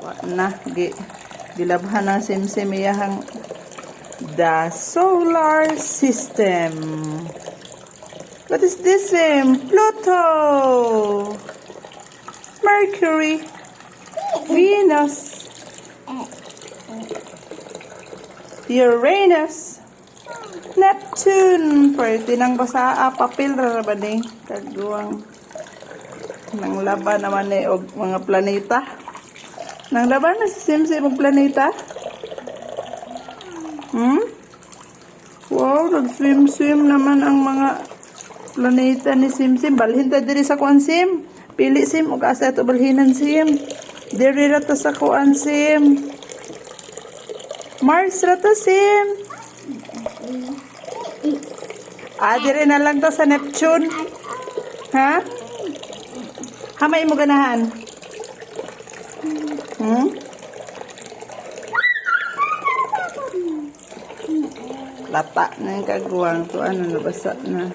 Wa na gilabhan ng simsim iyahang the solar system. What is this, Pluto, Mercury, Venus, Uranus, Neptune. Pwede nang basa papel ra ba ni kaguwang nang laban naman ni og mga planeta. Nang laban na si Simsim og planeta. Wow, nag-swim-swim naman ang mga planeta ni Simsim. Balhin ta diri sa kuan Sim. Pili Sim ug asa to balhinan Sim. Diri ra ta sa kuan Sim. Mars ra ta Sim. Diri na lang to sa Neptune. Ha? Hamay mo ganahan. Lata na yung kaguwang to. Ano, nabasa na.